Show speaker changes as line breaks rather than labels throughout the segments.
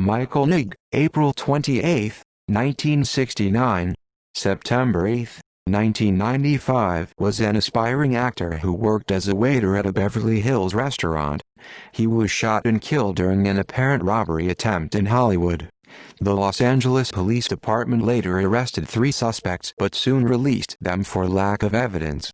Michael Nigg, April 28, 1969, September 8, 1995, was an aspiring actor who worked as a waiter at a Beverly Hills restaurant. He was shot and killed during an apparent robbery attempt in Hollywood. The Los Angeles Police Department later arrested 3 suspects but soon released them for lack of evidence.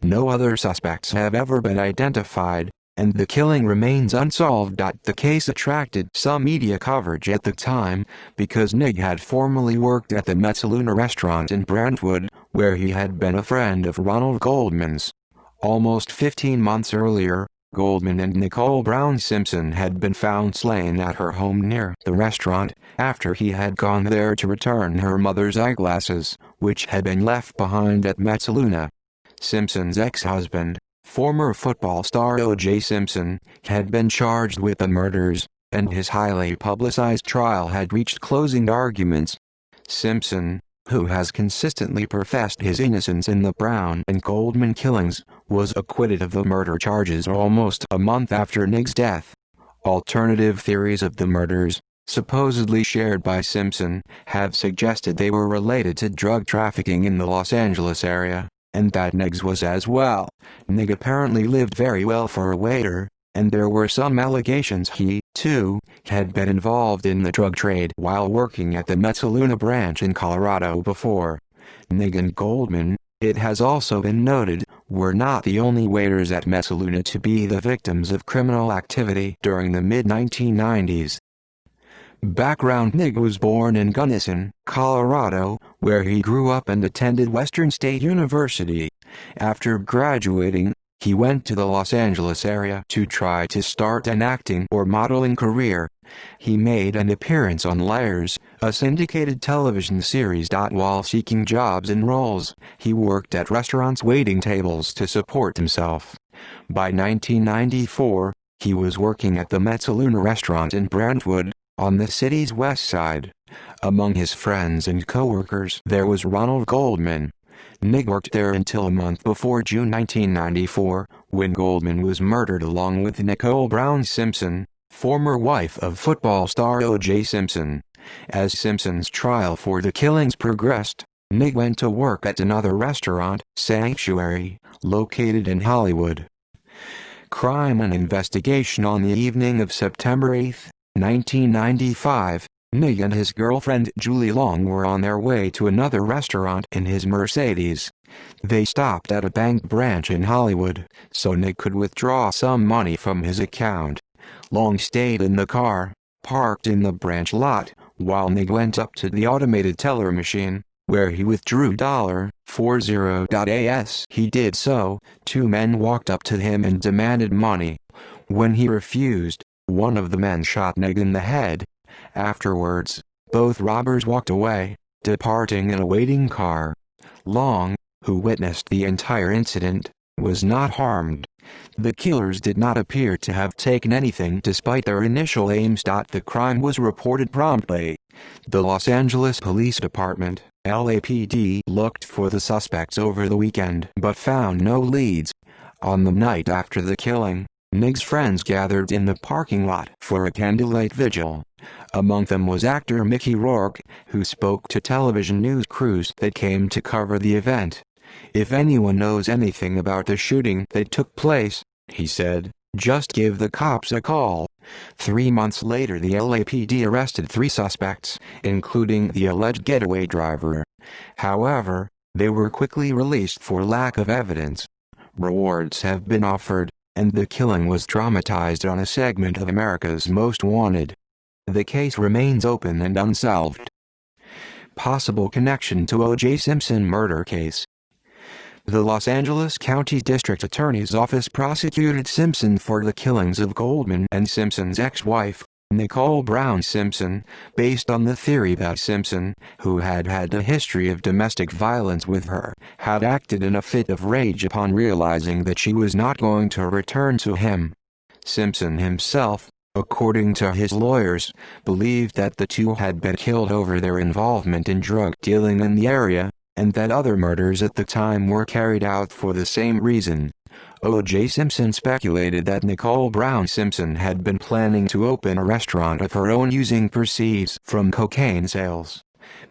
No other suspects have ever been identified, and the killing remains unsolved. The case attracted some media coverage at the time, because Nigg had formerly worked at the Mezzaluna restaurant in Brentwood, where he had been a friend of Ronald Goldman's. Almost 15 months earlier, Goldman and Nicole Brown Simpson had been found slain at her home near the restaurant, after he had gone there to return her mother's eyeglasses, which had been left behind at Mezzaluna. Simpson's ex-husband, former football star O.J. Simpson, had been charged with the murders, and his highly publicized trial had reached closing arguments. Simpson, who has consistently professed his innocence in the Brown and Goldman killings, was acquitted of the murder charges almost a month after Nigg's death. Alternative theories of the murders, supposedly shared by Simpson, have suggested they were related to drug trafficking in the Los Angeles area, and that Nigg's was as well. Nigg apparently lived very well for a waiter, and there were some allegations he, too, had been involved in the drug trade while working at the Mezzaluna branch in Colorado before. Nigg and Goldman, it has also been noted, were not the only waiters at Mezzaluna to be the victims of criminal activity during the mid-1990s. Background: Nigg was born in Gunnison, Colorado, where he grew up and attended Western State University. After graduating, he went to the Los Angeles area to try to start an acting or modeling career. He made an appearance on Liars, a syndicated television series. While seeking jobs and roles, he worked at restaurants waiting tables to support himself. By 1994, he was working at the Mezzaluna restaurant in Brentwood, on the city's west side. Among his friends and co-workers there was Ronald Goldman. Nigg worked there until a month before June 1994, when Goldman was murdered along with Nicole Brown Simpson, former wife of football star O.J. Simpson. As Simpson's trial for the killings progressed, Nigg went to work at another restaurant, Sanctuary, located in Hollywood. Crime and investigation: on the evening of September 8, 1995, Nigg and his girlfriend Julie Long were on their way to another restaurant in his Mercedes. They stopped at a bank branch in Hollywood, so Nigg could withdraw some money from his account. Long stayed in the car, parked in the branch lot, while Nigg went up to the automated teller machine, where he withdrew $40. As he did so, 2 men walked up to him and demanded money. When he refused, one of the men shot Nigg in the head. Afterwards, both robbers walked away, departing in a waiting car. Long, who witnessed the entire incident, was not harmed. The killers did not appear to have taken anything despite their initial aims. The crime was reported promptly. The Los Angeles Police Department, LAPD, looked for the suspects over the weekend but found no leads. On the night after the killing, Nigg's friends gathered in the parking lot for a candlelight vigil. Among them was actor Mickey Rourke, who spoke to television news crews that came to cover the event. "If anyone knows anything about the shooting that took place," he said, "just give the cops a call." 3 months later, the LAPD arrested 3 suspects, including the alleged getaway driver. However, they were quickly released for lack of evidence. Rewards have been offered, and the killing was dramatized on a segment of America's Most Wanted. The case remains open and unsolved. Possible connection to O.J. Simpson murder case. The Los Angeles County District Attorney's Office prosecuted Simpson for the killings of Goldman and Simpson's ex-wife, Nicole Brown Simpson, based on the theory that Simpson, who had had a history of domestic violence with her, had acted in a fit of rage upon realizing that she was not going to return to him. Simpson himself, according to his lawyers, believed that the 2 had been killed over their involvement in drug dealing in the area, and that other murders at the time were carried out for the same reason. O.J. Simpson speculated that Nicole Brown Simpson had been planning to open a restaurant of her own using proceeds from cocaine sales.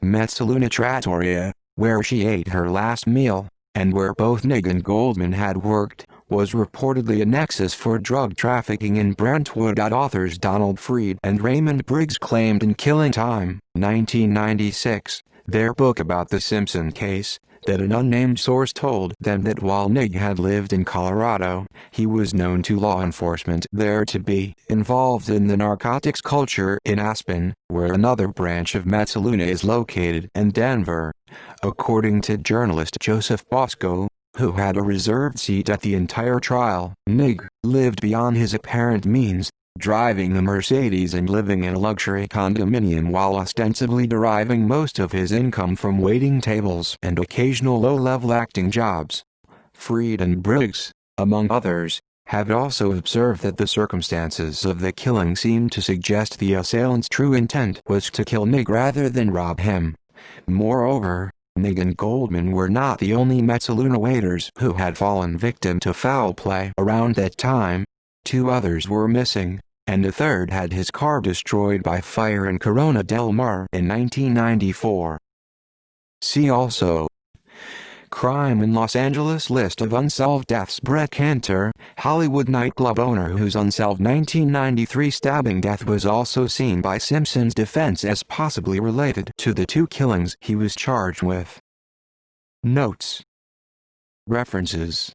Mezzaluna Trattoria, where she ate her last meal, and where both Nigg and Goldman had worked, was reportedly a nexus for drug trafficking in Brentwood. Authors Donald Freed and Raymond Briggs claimed in Killing Time, 1996, their book about the Simpson case, that an unnamed source told them that while Nigg had lived in Colorado, he was known to law enforcement there to be involved in the narcotics culture in Aspen, where another branch of Mezzaluna is located, and Denver. According to journalist Joseph Bosco, who had a reserved seat at the entire trial, Nigg lived beyond his apparent means, driving a Mercedes and living in a luxury condominium while ostensibly deriving most of his income from waiting tables and occasional low-level acting jobs. Freed and Briggs, among others, have also observed that the circumstances of the killing seemed to suggest the assailant's true intent was to kill Nigg rather than rob him. Moreover, Nigg and Goldman were not the only Mezzaluna waiters who had fallen victim to foul play around that time. 2 others were missing, and a third had his car destroyed by fire in Corona del Mar in 1994. See also: Crime in Los Angeles. List of unsolved deaths. Brett Cantor, Hollywood nightclub owner whose unsolved 1993 stabbing death was also seen by Simpson's defense as possibly related to the 2 killings he was charged with. Notes. References.